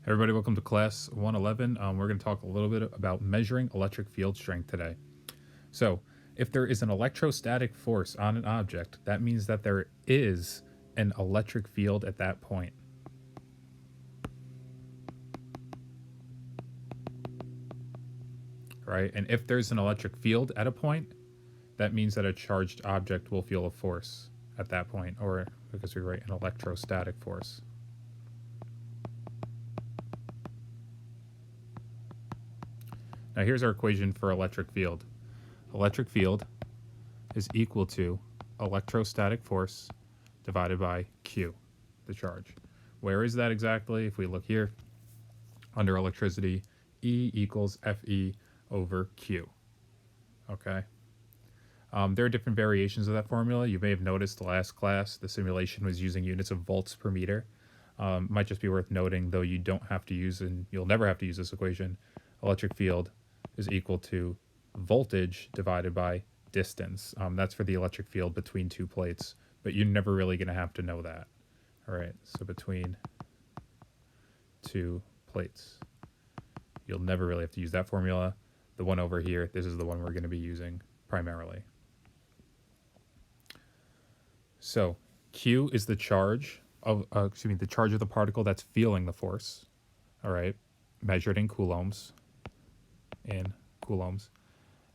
Everybody, welcome to class 111. We're going to talk a little bit about measuring electric field strength today. So, if there is an electrostatic force on an object, that means that there is an electric field at that point, right? And if there's an electric field at a point, that means that a charged object will feel a force at that point, or because we write an electrostatic force. Now, here's our equation for electric field. Electric field is equal to electrostatic force divided by Q, the charge. Where is that exactly? If we look here, under electricity, E equals Fe over Q. Okay. There are different variations of that formula. You may have noticed the last class, the simulation was using units of volts per meter. Might just be worth noting, though you don't have to use, and you'll never have to use this equation, electric field is equal to voltage divided by distance. That's for the electric field between two plates, but you're never really going to have to know that. All right, so between two plates. You'll never really have to use that formula. The one over here, this is the one we're going to be using primarily. So Q is the charge of, the charge of the particle that's feeling the force. All right, measured in coulombs.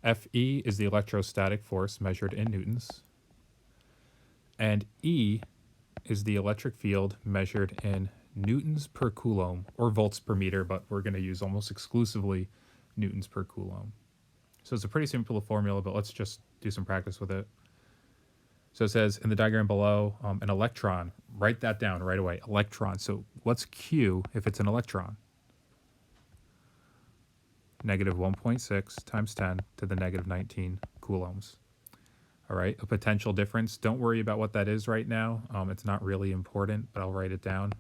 Fe is the electrostatic force measured in newtons. And E is the electric field measured in newtons per coulomb, or volts per meter, but we're going to use almost exclusively newtons per coulomb. So it's a pretty simple formula, but let's just do some practice with it. So it says in the diagram below, an electron, write that down right away, electron. So what's Q if it's an electron? Negative 1.6 times 10 to the negative 19 coulombs. All right, a potential difference. Don't worry about what that is right now. It's not really important, but I'll write it down.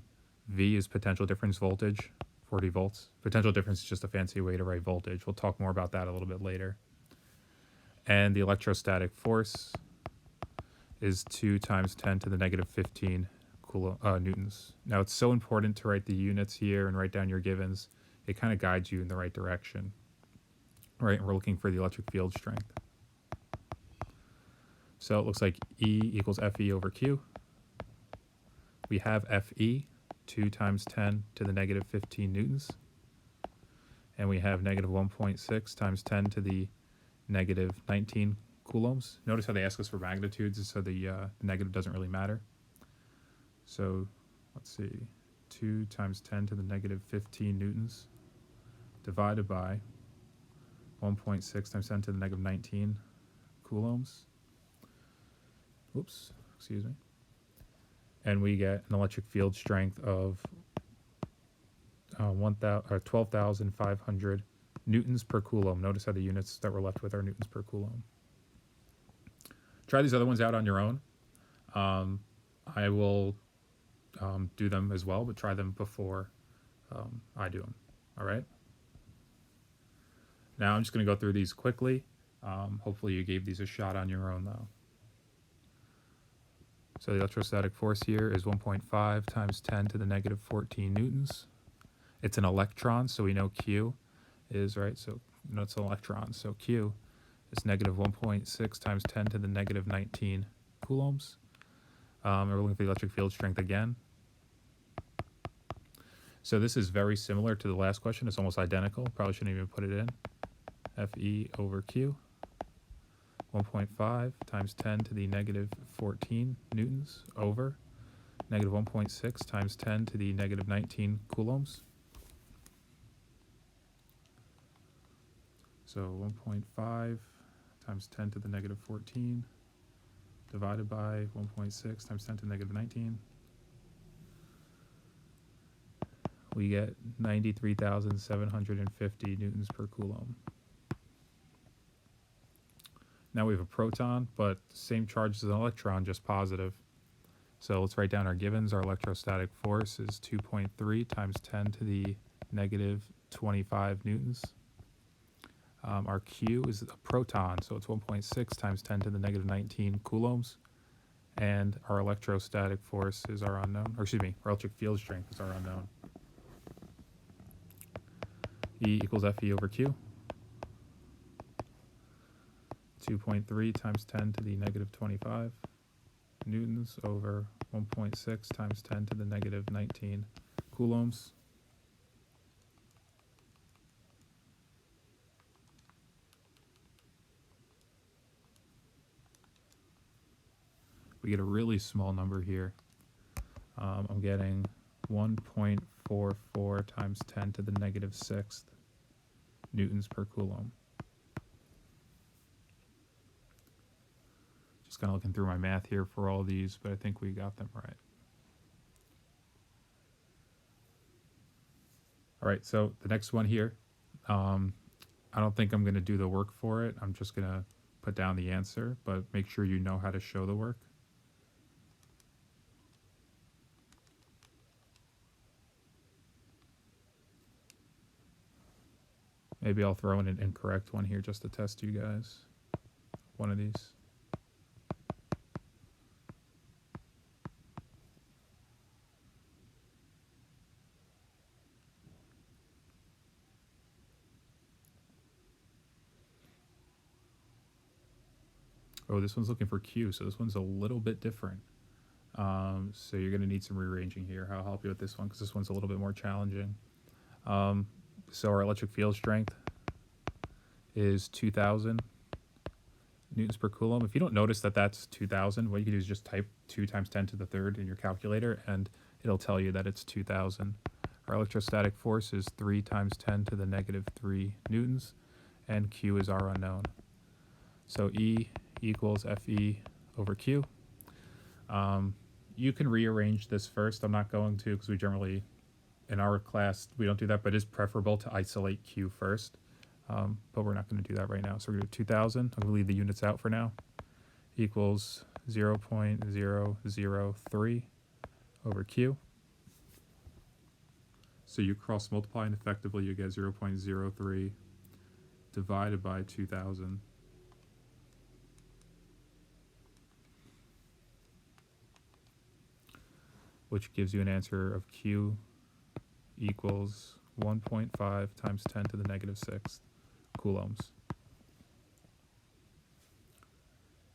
V is potential difference voltage, 40 volts. Potential difference is just a fancy way to write voltage. We'll talk more about that a little bit later. And the electrostatic force is 2 times 10 to the negative 15 newtons. Now, it's so important to write the units here and write down your givens. It kind of guides you in the right direction. Right, and we're looking for the electric field strength. So it looks like E equals Fe over Q. We have Fe, 2 times 10 to the negative 15 newtons. And we have negative 1.6 times 10 to the negative 19 coulombs. Notice how they ask us for magnitudes, so the negative doesn't really matter. So let's see, 2 times 10 to the negative 15 newtons divided by 1.6 times 10 to the negative 19 coulombs. Oops, excuse me. And we get an electric field strength of 12,500 newtons per coulomb. Notice how the units that we're left with are newtons per coulomb. Try these other ones out on your own. I will do them as well, but try them before I do them. All right? Now I'm just going to go through these quickly. Hopefully you gave these a shot on your own, though. So the electrostatic force here is 1.5 times 10 to the negative 14 newtons. It's an electron, so we know Q is, right? So it's an electron. So Q is negative 1.6 times 10 to the negative 19 coulombs. We're looking for the electric field strength again. So this is very similar to the last question. It's almost identical. Probably shouldn't even put it in. Fe over Q. 1.5 times 10 to the negative 14 newtons over negative 1.6 times 10 to the negative 19 coulombs. So 1.5 times 10 to the negative 14 divided by 1.6 times 10 to the negative 19. We get 93,750 newtons per coulomb. Now we have a proton, but same charge as an electron, just positive. So let's write down our givens. Our electrostatic force is 2.3 times 10 to the negative 25 newtons. Our Q is a proton, so it's 1.6 times 10 to the negative 19 coulombs. And our electrostatic force is our unknown, or excuse me, our electric field strength is our unknown. E equals Fe over Q. 2.3 times 10 to the negative 25 newtons over 1.6 times 10 to the negative 19 coulombs. We get a really small number here. I'm getting 1.44 times 10 to the negative 6th newtons per coulomb. Just kind of looking through my math here for all these, but I think we got them right. All right, so the next one here, I don't think I'm going to do the work for it. I'm just going to put down the answer, but make sure you know how to show the work. Maybe I'll throw in an incorrect one here just to test you guys. One of these. Oh, this one's looking for Q, so this one's a little bit different. So you're going to need some rearranging here. I'll help you with this one because this one's a little bit more challenging. So our electric field strength is 2,000 newtons per coulomb. If you don't notice that that's 2,000, what you can do is just type 2 times 10 to the third in your calculator, and it'll tell you that it's 2,000. Our electrostatic force is 3 times 10 to the negative 3 newtons, and Q is our unknown. So E equals Fe over Q. You can rearrange this first. I'm not going to because we generally, in our class, we don't do that, but it is preferable to isolate Q first. But we're not going to do that right now. So we're going to do 2,000. I'm going to leave the units out for now. Equals 0.003 over Q. So you cross multiply and effectively you get 0.03 divided by 2,000. Which gives you an answer of Q equals 1.5 times 10 to the negative 6th coulombs.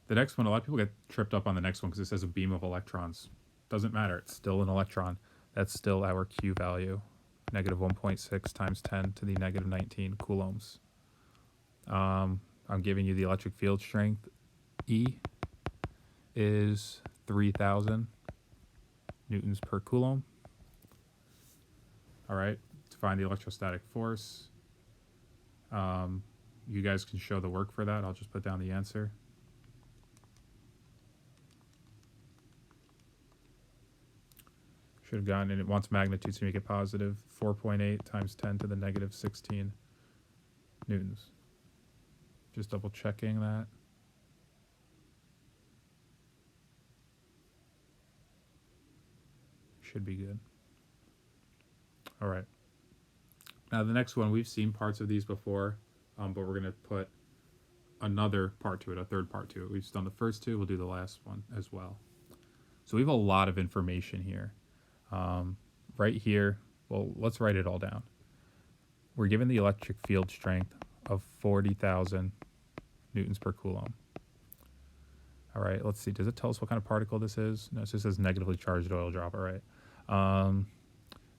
The next one, a lot of people get tripped up on the next one because it says a beam of electrons. Doesn't matter, it's still an electron. That's still our Q value, negative 1.6 times 10 to the negative 19 coulombs. I'm giving you the electric field strength. E is 3,000 newtons per coulomb. All right, to find the electrostatic force, you guys can show the work for that. I'll just put down the answer. Should have gotten, and it wants magnitude to make it positive, 4.8 times 10 to the negative 16 newtons. Just double checking that. Should be good. All right. Now the next one, we've seen parts of these before, but we're going to put another part to it, a third part to it. We've just done the first two, we'll do the last one as well. So we have a lot of information here. Right here, well, let's write it all down. We're given the electric field strength of 40,000 newtons per coulomb. All right, let's see. Does it tell us what kind of particle this is? No, it just says negatively charged oil drop. All right.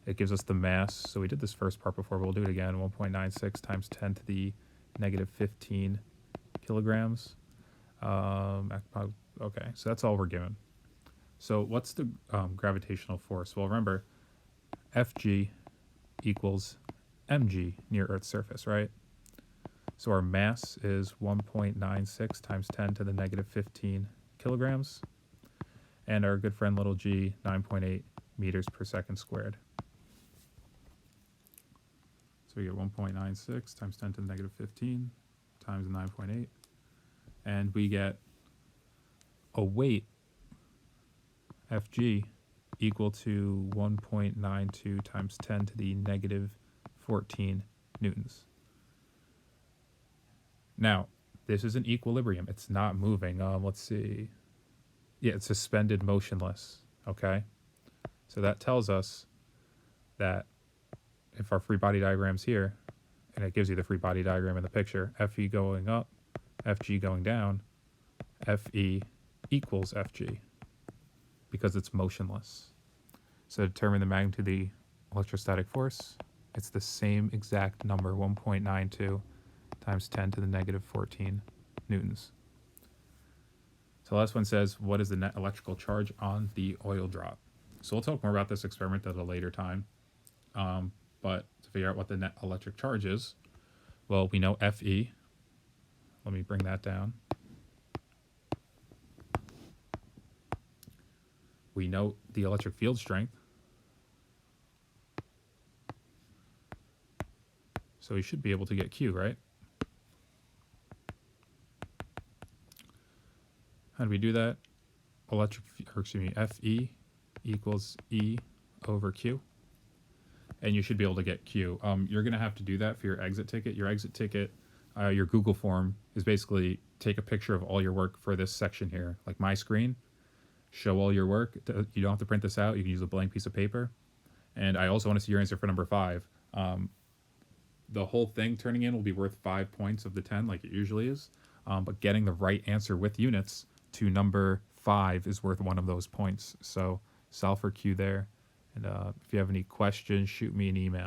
It gives us the mass. So we did this first part before, but we'll do it again. 1.96 times 10 to the negative 15 kilograms. Okay, so that's all we're given. So what's the gravitational force? Well, remember, Fg equals mg near Earth's surface, right? So our mass is 1.96 times 10 to the negative 15 kilograms. And our good friend little g, 9.8 meters per second squared. So we get 1.96 times 10 to the negative 15 times 9.8. And we get a weight, Fg, equal to 1.92 times 10 to the negative 14 newtons. Now, this is an equilibrium. It's not moving. Let's see. Yeah, it's suspended motionless, okay? So that tells us that if our free body diagram's here, and it gives you the free body diagram in the picture. Fe going up, Fg going down, Fe equals Fg because it's motionless. So to determine the magnitude of the electrostatic force, it's the same exact number, 1.92 times 10 to the negative 14 newtons. So the last one says, what is the net electrical charge on the oil drop? So we'll talk more about this experiment at a later time. But to figure out what the net electric charge is, well, we know Fe. Let me bring that down. We know the electric field strength. So we should be able to get Q, right? How do we do that? Fe equals E over Q. And you should be able to get Q. You're going to have to do that for your exit ticket. Your exit ticket, your Google form is basically take a picture of all your work for this section here, like my screen, show all your work. You don't have to print this out. You can use a blank piece of paper. And I also want to see your answer for number 5. The whole thing turning in will be worth 5 points of the 10 like it usually is. But getting the right answer with units to number 5 is worth 1 of those points. So solve for Q there. And if you have any questions, shoot me an email.